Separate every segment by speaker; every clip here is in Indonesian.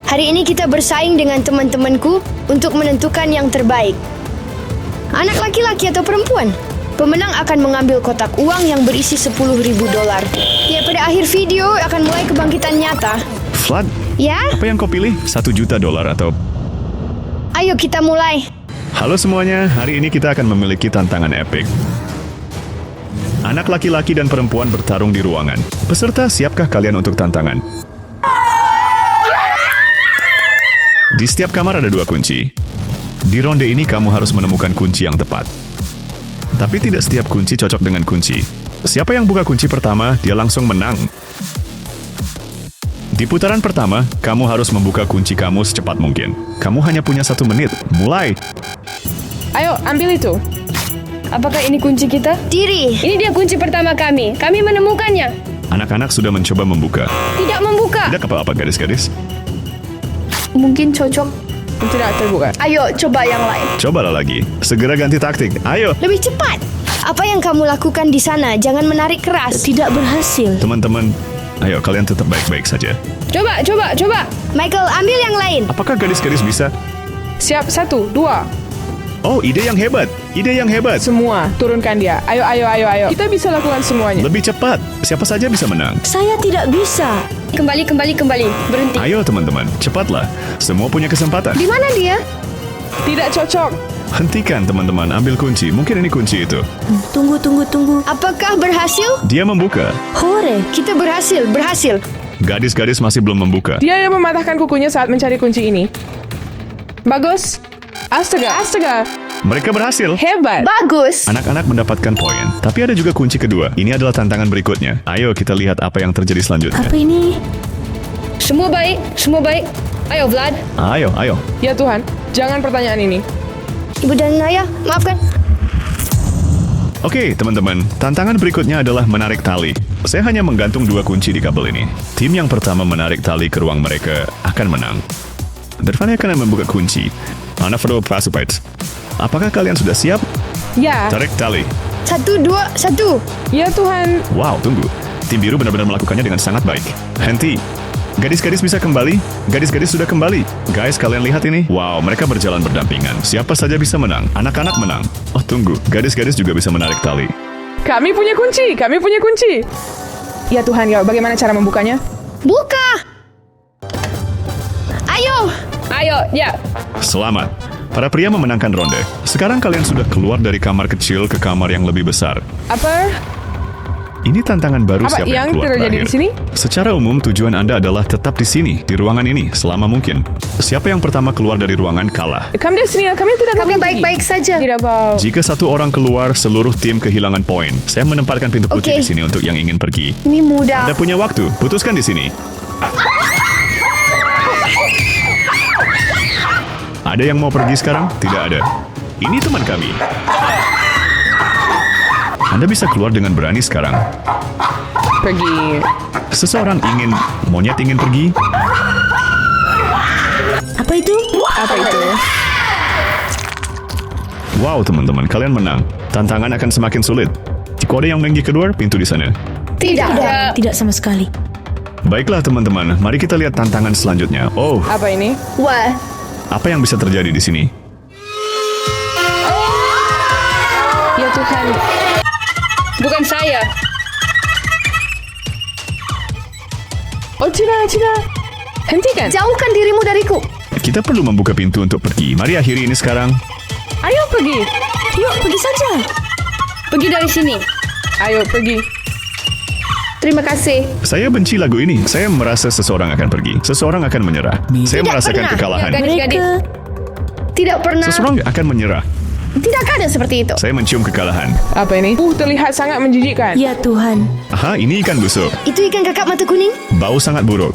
Speaker 1: Hari ini kita bersaing dengan teman-temanku untuk menentukan yang terbaik. Anak laki-laki atau perempuan? Pemenang akan mengambil kotak uang yang berisi $10.000. Ya, pada akhir video akan mulai kebangkitan nyata.
Speaker 2: Vlad,
Speaker 1: Ya?
Speaker 2: apa yang kau pilih? $1 juta atau...
Speaker 1: Ayo kita mulai.
Speaker 2: Halo semuanya, hari ini kita akan memiliki tantangan epik. Anak laki-laki dan perempuan bertarung di ruangan. Peserta, siapkah kalian untuk tantangan? Di setiap kamar ada 2 kunci. Di ronde ini kamu harus menemukan kunci yang tepat. Tapi tidak setiap kunci cocok dengan kunci. Siapa yang buka kunci pertama, dia langsung menang. Di putaran pertama, kamu harus membuka kunci kamu secepat mungkin. Kamu hanya punya 1 menit. Mulai!
Speaker 3: Ayo, ambil itu.
Speaker 4: Apakah ini kunci kita?
Speaker 1: Diri.
Speaker 4: Ini dia kunci pertama kami. Kami menemukannya.
Speaker 2: Anak-anak sudah mencoba membuka.
Speaker 4: Tidak membuka.
Speaker 2: Tidak apa-apa gadis-gadis.
Speaker 1: Mungkin cocok.
Speaker 3: Tidak terbuka.
Speaker 1: Ayo coba yang lain.
Speaker 2: Cobalah lagi. Segera ganti taktik. Ayo.
Speaker 1: Lebih cepat. Apa yang kamu lakukan di sana? Jangan menarik keras.
Speaker 5: Tidak berhasil.
Speaker 2: Teman-teman, ayo kalian tetap baik-baik saja.
Speaker 4: Coba.
Speaker 1: Michael, ambil yang lain.
Speaker 2: Apakah gadis-gadis bisa?
Speaker 3: Siap, 1, 2.
Speaker 2: Oh, ide yang hebat. Ide yang hebat.
Speaker 3: Semua, turunkan dia. Ayo. Kita bisa lakukan semuanya.
Speaker 2: Lebih cepat. Siapa saja bisa menang.
Speaker 5: Saya tidak bisa.
Speaker 4: Kembali. Berhenti.
Speaker 2: Ayo teman-teman, cepatlah. Semua punya kesempatan.
Speaker 1: Di mana dia?
Speaker 3: Tidak cocok.
Speaker 2: Hentikan teman-teman, ambil kunci. Mungkin ini kunci itu.
Speaker 5: Tunggu.
Speaker 1: Apakah berhasil?
Speaker 2: Dia membuka.
Speaker 5: Hore.
Speaker 1: Kita berhasil.
Speaker 2: Gadis-gadis masih belum membuka.
Speaker 3: Dia yang mematahkan kukunya saat mencari kunci ini. Bagus. Astaga.
Speaker 2: Mereka berhasil.
Speaker 3: Hebat.
Speaker 1: Bagus.
Speaker 2: Anak-anak mendapatkan poin. Tapi ada juga kunci kedua. Ini adalah tantangan berikutnya. Ayo kita lihat apa yang terjadi selanjutnya.
Speaker 5: Apa ini?
Speaker 4: Semua baik. Ayo, Vlad.
Speaker 2: Ayo.
Speaker 3: Ya Tuhan, jangan pertanyaan ini.
Speaker 1: Ibu dan ayah, maafkan.
Speaker 2: Oke, teman-teman. Tantangan berikutnya adalah menarik tali. Saya hanya menggantung 2 kunci di kabel ini. Tim yang pertama menarik tali ke ruang mereka akan menang. Dervani akan membuka kunci. Ana Frodo Pasupait. Apakah kalian sudah siap?
Speaker 3: Ya.
Speaker 2: Tarik tali.
Speaker 1: 1, 2, 1.
Speaker 3: Ya Tuhan.
Speaker 2: Wow, tunggu. Tim biru benar-benar melakukannya dengan sangat baik. Henti. Gadis-gadis bisa kembali. Gadis-gadis sudah kembali. Guys, kalian lihat ini. Wow, mereka berjalan berdampingan. Siapa saja bisa menang. Anak-anak menang. Oh, tunggu. Gadis-gadis juga bisa menarik tali.
Speaker 3: Kami punya kunci. Ya Tuhan, ya bagaimana cara membukanya?
Speaker 1: Buka.
Speaker 4: Ayo, ya.
Speaker 2: Selamat. Para pria memenangkan ronde. Sekarang kalian sudah keluar dari kamar kecil ke kamar yang lebih besar.
Speaker 3: Apa
Speaker 2: Ini tantangan baru siapa
Speaker 3: yang
Speaker 2: keluar
Speaker 3: terjadi
Speaker 2: terakhir.
Speaker 3: di sini?
Speaker 2: Secara umum, tujuan Anda adalah tetap di sini, di ruangan ini, selama mungkin. Siapa yang pertama keluar dari ruangan kalah.
Speaker 3: Kami di sini, kami tidak
Speaker 1: Kami
Speaker 3: akan pergi.
Speaker 1: baik-baik saja.
Speaker 3: Tidak mau.
Speaker 2: Jika 1 orang keluar, seluruh tim kehilangan poin. Saya menempatkan pintu putih
Speaker 1: Oke.
Speaker 2: di sini untuk yang ingin pergi.
Speaker 1: Ini mudah.
Speaker 2: Anda punya waktu, putuskan di sini. Ada yang mau pergi sekarang? Tidak ada. Ini teman kami. Anda bisa keluar dengan berani sekarang.
Speaker 3: Pergi.
Speaker 2: Monyet ingin pergi?
Speaker 5: Apa itu?
Speaker 2: Wow, teman-teman, kalian menang. Tantangan akan semakin sulit. Jika ada yang pergi keluar, pintu di sana.
Speaker 1: Tidak.
Speaker 5: Tidak sama sekali.
Speaker 2: Baiklah, teman-teman, mari kita lihat tantangan selanjutnya. Oh,
Speaker 3: Apa ini?
Speaker 1: Wah.
Speaker 2: apa yang bisa terjadi di sini?
Speaker 3: Ya Tuhan.
Speaker 4: Bukan saya.
Speaker 3: Oh, tidak. Hentikan.
Speaker 1: Jauhkan dirimu dariku.
Speaker 2: Kita perlu membuka pintu untuk pergi. Mari akhiri ini sekarang.
Speaker 3: Ayo pergi.
Speaker 5: Yuk, pergi saja.
Speaker 4: Pergi dari sini.
Speaker 3: Ayo pergi.
Speaker 1: Terima kasih.
Speaker 2: Saya benci lagu ini. Saya merasa seseorang akan pergi. Seseorang akan menyerah. Saya
Speaker 1: Tidak
Speaker 2: merasakan
Speaker 1: pernah.
Speaker 2: kekalahan.
Speaker 4: Gadis-gadis.
Speaker 1: Tidak pernah.
Speaker 2: Seseorang akan menyerah.
Speaker 1: Tidak ada seperti itu.
Speaker 2: Saya mencium kekalahan.
Speaker 3: Apa ini? Terlihat sangat menjijikkan.
Speaker 5: Ya Tuhan.
Speaker 2: Aha, ini ikan busuk.
Speaker 1: Itu ikan kakap mata kuning?
Speaker 2: Bau sangat buruk.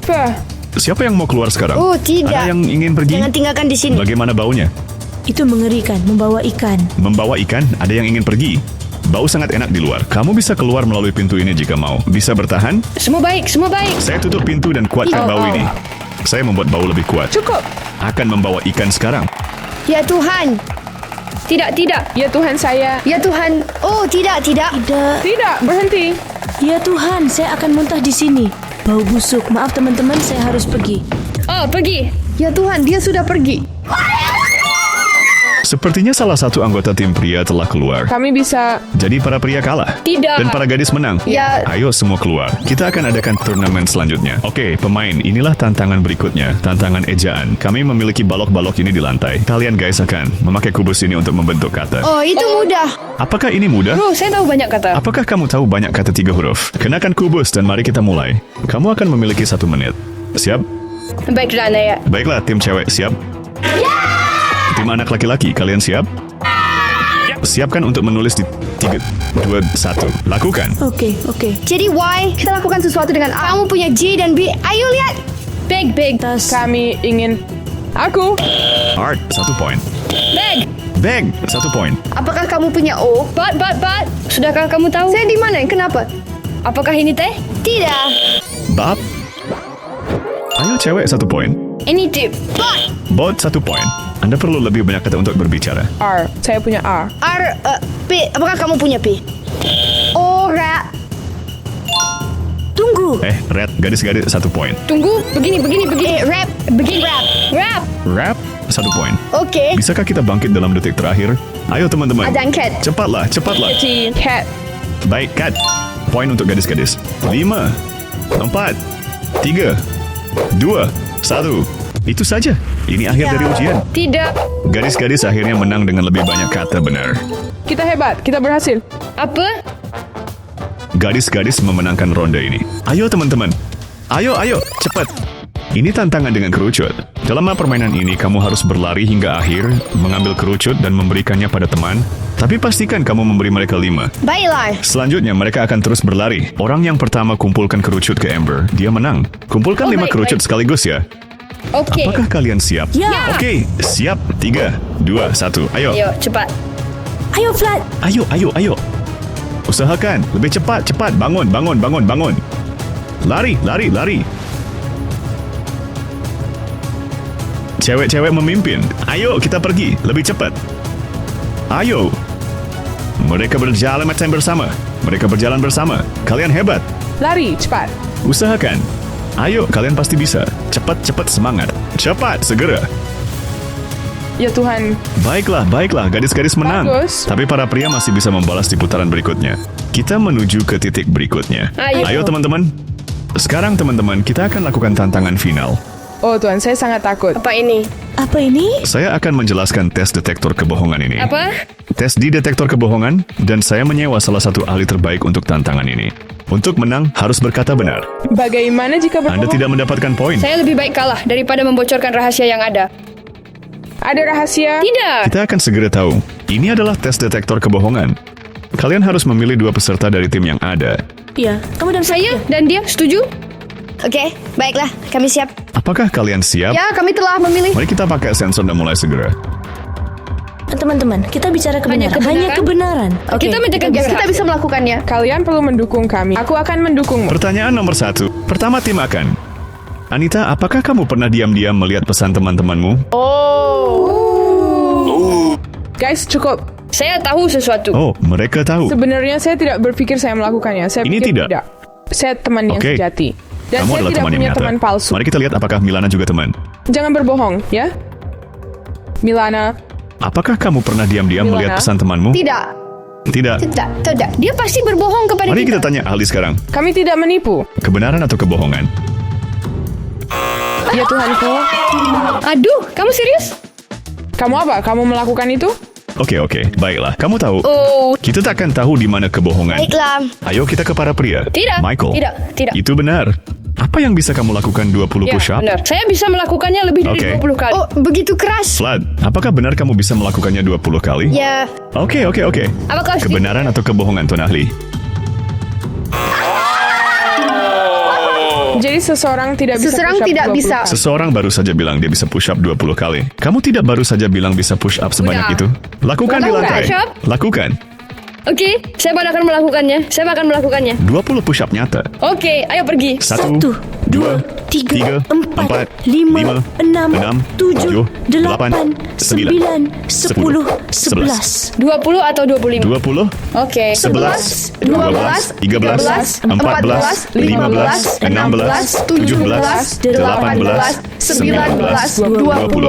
Speaker 3: Apa?
Speaker 2: Siapa yang mau keluar sekarang?
Speaker 1: Oh, tidak.
Speaker 2: Ada yang ingin pergi?
Speaker 1: Jangan tinggalkan di sini.
Speaker 2: Bagaimana baunya?
Speaker 5: Itu mengerikan, membawa ikan.
Speaker 2: Membawa ikan, ada yang ingin pergi. Bau sangat enak di luar. Kamu bisa keluar melalui pintu ini jika mau. Bisa bertahan?
Speaker 4: Semua baik.
Speaker 2: Saya tutup pintu dan kuatkan bau ini. Saya membuat bau lebih kuat.
Speaker 3: Cukup.
Speaker 2: Akan membawa ikan sekarang.
Speaker 1: Ya Tuhan.
Speaker 4: Tidak.
Speaker 3: Ya Tuhan saya.
Speaker 1: Ya Tuhan. Oh, tidak.
Speaker 5: Tidak.
Speaker 3: Tidak, berhenti.
Speaker 5: Ya Tuhan, saya akan muntah di sini. Bau busuk. Maaf teman-teman, saya harus pergi.
Speaker 4: Oh, pergi.
Speaker 1: Ya Tuhan, dia sudah pergi.
Speaker 2: Sepertinya salah satu anggota tim pria telah keluar.
Speaker 3: Kami bisa...
Speaker 2: Jadi para pria kalah.
Speaker 4: Tidak.
Speaker 2: Dan para gadis menang.
Speaker 1: Ya.
Speaker 2: Ayo semua keluar. Kita akan adakan turnamen selanjutnya. Oke, pemain, inilah tantangan berikutnya. Tantangan ejaan. Kami memiliki balok-balok ini di lantai. Kalian guys akan memakai kubus ini untuk membentuk kata.
Speaker 1: Oh, itu mudah.
Speaker 2: Apakah ini mudah?
Speaker 4: Bro, saya tahu banyak kata.
Speaker 2: Apakah kamu tahu banyak kata 3 huruf? Kenakan kubus dan mari kita mulai. Kamu akan memiliki 1 menit. Siap?
Speaker 4: Baiklah, Naya.
Speaker 2: Baiklah, tim cewek siap? Tim anak laki-laki, kalian siap? Siapkan untuk menulis di 3, 2, 1. Lakukan.
Speaker 5: Oke.
Speaker 1: Jadi Y, kita lakukan sesuatu dengan A. Kamu punya J dan B. Ayo lihat.
Speaker 4: Bag.
Speaker 5: Tas.
Speaker 3: Kami ingin... Aku.
Speaker 2: Art, 1 poin.
Speaker 4: Bag.
Speaker 2: Bag, 1 poin.
Speaker 1: Apakah kamu punya O?
Speaker 4: Bat. Sudahkah kamu tahu?
Speaker 1: Saya di mana? Kenapa?
Speaker 4: Apakah ini teh?
Speaker 1: Tidak.
Speaker 2: Bab. Ayo cewek 1 poin.
Speaker 4: Ini tip.
Speaker 2: Bot 1 poin. Anda perlu lebih banyak kata untuk berbicara.
Speaker 3: R. Saya punya R.
Speaker 1: P. Apakah kamu punya P? O, rat.
Speaker 5: Tunggu.
Speaker 2: Red, gadis-gadis 1 poin.
Speaker 4: Tunggu. Begini.
Speaker 1: Rap.
Speaker 4: Begini. Rap.
Speaker 2: Rap, 1 poin.
Speaker 1: Oke.
Speaker 2: Bisakah kita bangkit dalam detik terakhir? Ayo teman-teman.
Speaker 1: Ada cat.
Speaker 2: Cepatlah.
Speaker 3: T. Cat.
Speaker 2: Baik, Kat. Poin untuk gadis-gadis. 5, 4, 3, 2, 1. Itu saja. Ini akhir dari ujian.
Speaker 4: Tidak.
Speaker 2: Gadis-gadis akhirnya menang dengan lebih banyak kata benar.
Speaker 3: Kita hebat. Kita berhasil.
Speaker 4: Apa?
Speaker 2: Gadis-gadis memenangkan ronde ini. Ayo teman-teman. Ayo, cepat. Ini tantangan dengan kerucut. Dalam permainan ini kamu harus berlari hingga akhir, mengambil kerucut dan memberikannya pada teman. Tapi pastikan kamu memberi mereka 5.
Speaker 1: Baiklah.
Speaker 2: Selanjutnya mereka akan terus berlari. Orang yang pertama kumpulkan kerucut ke Amber, dia menang. Kumpulkan 5
Speaker 4: baik,
Speaker 2: kerucut
Speaker 4: baik.
Speaker 2: sekaligus ya.
Speaker 4: Oke.
Speaker 2: Apakah kalian siap?
Speaker 5: Ya.
Speaker 2: Oke, siap. 3, 2, 1. Ayo.
Speaker 4: Ayo, cepat.
Speaker 5: Ayo, Flat.
Speaker 2: Ayo. Usahakan. Lebih cepat. Bangun. Lari. Cewek-cewek memimpin. Ayo, kita pergi. Lebih cepat. Ayo. Mereka berjalan bersama. Kalian hebat.
Speaker 3: Lari. Cepat.
Speaker 2: Usahakan. Ayo, kalian pasti bisa. Cepat, semangat. Cepat, segera.
Speaker 3: Ya Tuhan.
Speaker 2: Baiklah, gadis-gadis menang.
Speaker 3: Bagus.
Speaker 2: Tapi para pria masih bisa membalas di putaran berikutnya. Kita menuju ke titik berikutnya.
Speaker 4: Ayo.
Speaker 2: Teman-teman. Sekarang teman-teman, kita akan lakukan tantangan final.
Speaker 3: Oh Tuhan, saya sangat takut.
Speaker 4: Apa ini?
Speaker 5: Apa ini?
Speaker 2: Saya akan menjelaskan tes detektor kebohongan ini.
Speaker 4: Apa?
Speaker 2: Tes di detektor kebohongan, dan saya menyewa salah satu ahli terbaik untuk tantangan ini. Untuk menang, harus berkata benar.
Speaker 3: Bagaimana jika berbohong?
Speaker 2: Anda tidak mendapatkan poin.
Speaker 4: Saya lebih baik kalah daripada membocorkan rahasia yang ada.
Speaker 3: Ada rahasia?
Speaker 4: Tidak.
Speaker 2: Kita akan segera tahu. Ini adalah tes detektor kebohongan. Kalian harus memilih 2 peserta dari tim yang ada.
Speaker 5: Ya. Kamu dan
Speaker 4: Saya dan dia setuju?
Speaker 1: Oke, baiklah. Kami siap.
Speaker 2: Apakah kalian siap?
Speaker 1: Ya, kami telah memilih.
Speaker 2: Mari kita pakai sensor dan mulai segera.
Speaker 5: Teman-teman, kita bicara kebenaran.
Speaker 4: kebenaran?
Speaker 5: Hanya kebenaran. Oke.
Speaker 4: Kita menjaga
Speaker 1: Kita bisa melakukannya.
Speaker 3: Kalian perlu mendukung kami. Aku akan mendukungmu.
Speaker 2: Pertanyaan nomor 1. Pertama tim akan. Anita, apakah kamu pernah diam-diam melihat pesan teman-temanmu?
Speaker 3: Guys, cukup.
Speaker 4: Saya tahu sesuatu.
Speaker 2: Oh, mereka tahu.
Speaker 3: Sebenarnya saya tidak berpikir saya melakukannya. Saya
Speaker 2: Ini
Speaker 3: pikir
Speaker 2: tidak.
Speaker 3: Saya teman yang
Speaker 2: Oke.
Speaker 3: sejati. Dan
Speaker 2: Kamu
Speaker 3: saya
Speaker 2: adalah
Speaker 3: tidak
Speaker 2: teman yang
Speaker 3: punya
Speaker 2: nyata.
Speaker 3: teman palsu.
Speaker 2: Mari kita lihat apakah Milana juga teman.
Speaker 3: Jangan berbohong, ya? Milana,
Speaker 2: Apakah kamu pernah diam-diam
Speaker 3: Milana?
Speaker 2: melihat pesan temanmu?
Speaker 1: Tidak.
Speaker 2: Tidak.
Speaker 1: Tidak.
Speaker 4: Dia pasti berbohong kepada
Speaker 2: Mari kita
Speaker 4: kita.
Speaker 2: tanya ahli sekarang.
Speaker 3: kami tidak menipu.
Speaker 2: Kebenaran atau kebohongan?
Speaker 3: Ya Tuhanku,
Speaker 4: Aduh, kamu serius?
Speaker 3: kamu apa? Kamu melakukan itu?
Speaker 2: Oke. Baiklah. Kamu tahu.
Speaker 4: Oh,
Speaker 2: Kita takkan tahu di mana kebohongan.
Speaker 1: Baiklah.
Speaker 2: Ayo kita ke para pria.
Speaker 4: Tidak.
Speaker 2: Michael.
Speaker 4: Tidak.
Speaker 2: Itu benar. Apa yang bisa kamu lakukan 20
Speaker 4: Ya,
Speaker 2: push-up?
Speaker 4: benar. Saya bisa melakukannya lebih dari
Speaker 2: Oke.
Speaker 4: 20 kali.
Speaker 1: Oh, begitu keras.
Speaker 2: Vlad, apakah benar kamu bisa melakukannya 20 kali?
Speaker 1: Ya,
Speaker 2: Oke.
Speaker 4: Apakah
Speaker 2: Kebenaran atau kebohongan, Tuan Ahli?
Speaker 3: Jadi seseorang tidak bisa
Speaker 1: seseorang
Speaker 3: push up
Speaker 1: tidak
Speaker 3: 20
Speaker 1: bisa.
Speaker 3: kali.
Speaker 2: Seseorang baru saja bilang dia bisa push up 20 kali. Kamu tidak baru saja bilang bisa push up sebanyak
Speaker 4: Udah.
Speaker 2: itu? Lakukan di
Speaker 4: Lakukan,
Speaker 2: lantai.
Speaker 4: push up.
Speaker 2: Lakukan.
Speaker 4: Oke, saya akan melakukannya. 20 push up nyata.
Speaker 2: Oke, ayo pergi. 1,
Speaker 5: 1, 2, 3, 4, 5, 6, 7, 8, 9, 10, 11.
Speaker 4: 20 atau 25?
Speaker 2: 20,
Speaker 4: Oke.
Speaker 2: 11, 12, 13, 14, 15, 16, 17, 18, 19, 20.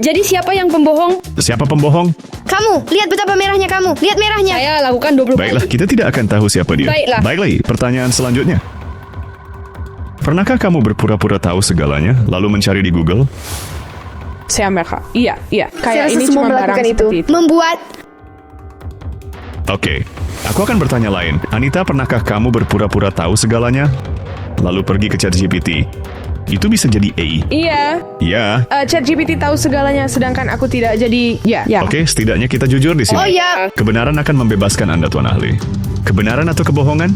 Speaker 4: Jadi siapa yang pembohong?
Speaker 2: Siapa pembohong?
Speaker 1: Kamu, lihat betapa merahnya kamu. Lihat merahnya.
Speaker 4: Saya lakukan 20
Speaker 2: Baiklah,
Speaker 4: kali.
Speaker 2: kita tidak akan tahu siapa dia.
Speaker 4: Baiklah.
Speaker 2: Baiklah, pertanyaan selanjutnya. Pernahkah kamu berpura-pura tahu segalanya, lalu mencari di Google?
Speaker 3: Saya Amerika. Iya.
Speaker 1: Saya
Speaker 3: Kayak
Speaker 1: rasa
Speaker 3: ini
Speaker 1: semua
Speaker 3: cuma barang
Speaker 1: melakukan itu.
Speaker 3: seperti itu.
Speaker 1: Membuat
Speaker 2: Oke, aku akan bertanya lain. Anita, pernahkah kamu berpura-pura tahu segalanya, lalu pergi ke ChatGPT? Itu bisa jadi A.
Speaker 3: Iya.
Speaker 2: Ya.
Speaker 3: ChatGPT tahu segalanya, sedangkan aku tidak. Jadi, ya.
Speaker 2: Oke, setidaknya kita jujur di sini.
Speaker 1: Oh ya,
Speaker 2: Kebenaran akan membebaskan Anda, Tuan Ahli. Kebenaran atau kebohongan?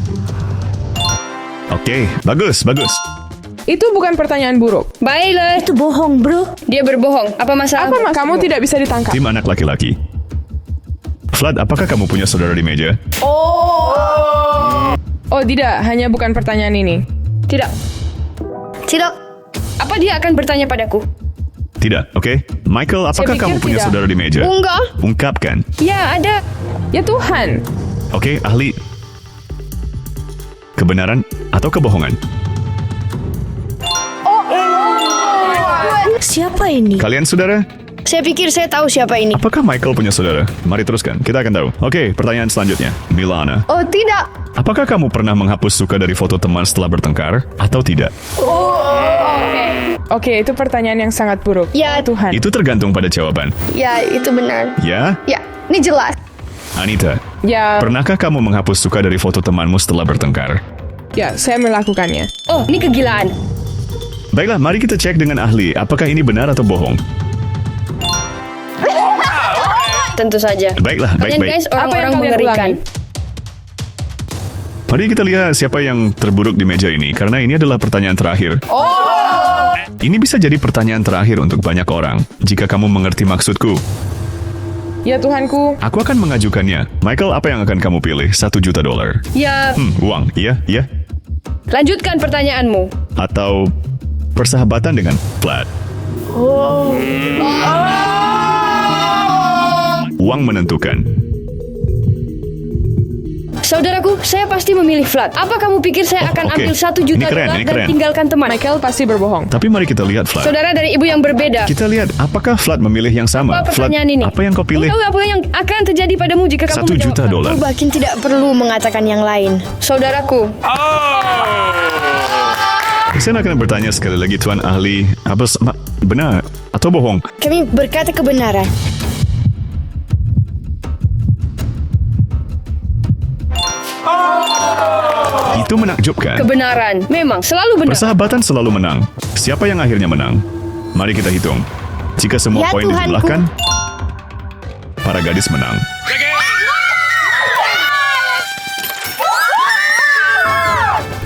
Speaker 2: Oke, bagus.
Speaker 3: Itu bukan pertanyaan buruk.
Speaker 4: Baiklah.
Speaker 5: Itu bohong, bro.
Speaker 4: Dia berbohong. Apa masalah?
Speaker 3: Kamu tidak bisa ditangkap.
Speaker 2: Tim anak laki-laki. Vlad, apakah kamu punya saudara di meja?
Speaker 3: Oh, tidak. Hanya bukan pertanyaan ini.
Speaker 4: Tidak.
Speaker 1: tidak.
Speaker 4: Apa dia akan bertanya padaku?
Speaker 2: Tidak, oke. Michael, apakah
Speaker 3: pikir
Speaker 2: kamu punya
Speaker 3: tidak.
Speaker 2: saudara di meja?
Speaker 1: Enggak.
Speaker 2: Ungkapkan.
Speaker 4: Ya, ada.
Speaker 3: Ya Tuhan.
Speaker 2: Oke, ahli. Kebenaran atau kebohongan?
Speaker 5: Siapa ini?
Speaker 2: Kalian saudara?
Speaker 1: Saya pikir saya tahu siapa ini.
Speaker 2: Apakah Michael punya saudara? Mari teruskan, kita akan tahu. Oke, pertanyaan selanjutnya. Milana,
Speaker 1: Oh tidak.
Speaker 2: apakah kamu pernah menghapus suka dari foto teman setelah bertengkar atau tidak?
Speaker 3: Oke, itu pertanyaan yang sangat buruk.
Speaker 1: Ya.
Speaker 3: Oh, Tuhan.
Speaker 2: Itu tergantung pada jawaban.
Speaker 1: Ya, itu benar.
Speaker 2: Ya?
Speaker 1: Ya, ini jelas.
Speaker 2: Anita,
Speaker 3: Ya,
Speaker 2: pernahkah kamu menghapus suka dari foto temanmu setelah bertengkar?
Speaker 3: ya, saya melakukannya.
Speaker 4: Oh, ini kegilaan.
Speaker 2: Baiklah, mari kita cek dengan ahli. Apakah ini benar atau bohong?
Speaker 4: Tentu saja.
Speaker 2: Baiklah,
Speaker 4: Kalian
Speaker 2: baik-baik.
Speaker 4: guys,
Speaker 3: Apa yang
Speaker 4: orang-orang
Speaker 3: kalian
Speaker 4: mengerikan.
Speaker 2: Mari kita lihat siapa yang terburuk di meja ini, karena ini adalah pertanyaan terakhir. Ini bisa jadi pertanyaan terakhir untuk banyak orang. Jika kamu mengerti maksudku,
Speaker 3: Ya Tuhanku.
Speaker 2: aku akan mengajukannya. Michael, apa yang akan kamu pilih? $1 juta.
Speaker 4: Ya,
Speaker 2: Uang, iya.
Speaker 4: lanjutkan pertanyaanmu.
Speaker 2: Atau persahabatan dengan Vlad. Uang menentukan.
Speaker 4: Saudaraku, saya pasti memilih Vlad. Apa kamu pikir saya akan
Speaker 2: oke.
Speaker 4: ambil $1 juta
Speaker 2: Ini keren, ini
Speaker 4: dan
Speaker 2: keren.
Speaker 4: tinggalkan teman?
Speaker 3: Michael pasti berbohong.
Speaker 2: Tapi mari kita lihat Vlad.
Speaker 4: Saudara dari ibu yang berbeda.
Speaker 2: Kita lihat apakah Vlad memilih yang sama.
Speaker 4: Apa
Speaker 2: Vlad,
Speaker 4: pertanyaan ini?
Speaker 2: apa yang kau pilih?
Speaker 4: Tahu apa yang akan terjadi padamu jika kamu
Speaker 2: $1 juta.
Speaker 4: menjawab?
Speaker 1: Bahkan tidak perlu mengatakan yang lain.
Speaker 4: Saudaraku,
Speaker 2: Saya akan bertanya sekali lagi, Tuan Ahli. Benar atau bohong?
Speaker 1: Kami berkata kebenaran.
Speaker 2: Itu menakjubkan.
Speaker 4: kebenaran memang selalu benar.
Speaker 2: Persahabatan selalu menang. Siapa yang akhirnya menang? Mari kita hitung. Jika semua
Speaker 1: Ya,
Speaker 2: poin
Speaker 1: Tuhanku.
Speaker 2: dijumlahkan, para gadis menang.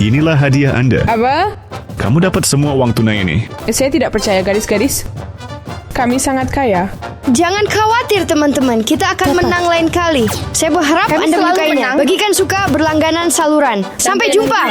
Speaker 2: Inilah hadiah Anda.
Speaker 3: Apa?
Speaker 2: Kamu dapat semua uang tunai ini.
Speaker 3: Saya tidak percaya gadis-gadis. Kami sangat kaya.
Speaker 1: Jangan khawatir teman-teman, kita akan menang lain kali. Saya berharap
Speaker 4: Kami
Speaker 1: Anda
Speaker 4: selalu
Speaker 1: menyukainya.
Speaker 4: menang.
Speaker 1: Bagikan suka berlangganan saluran. Sampai jumpa.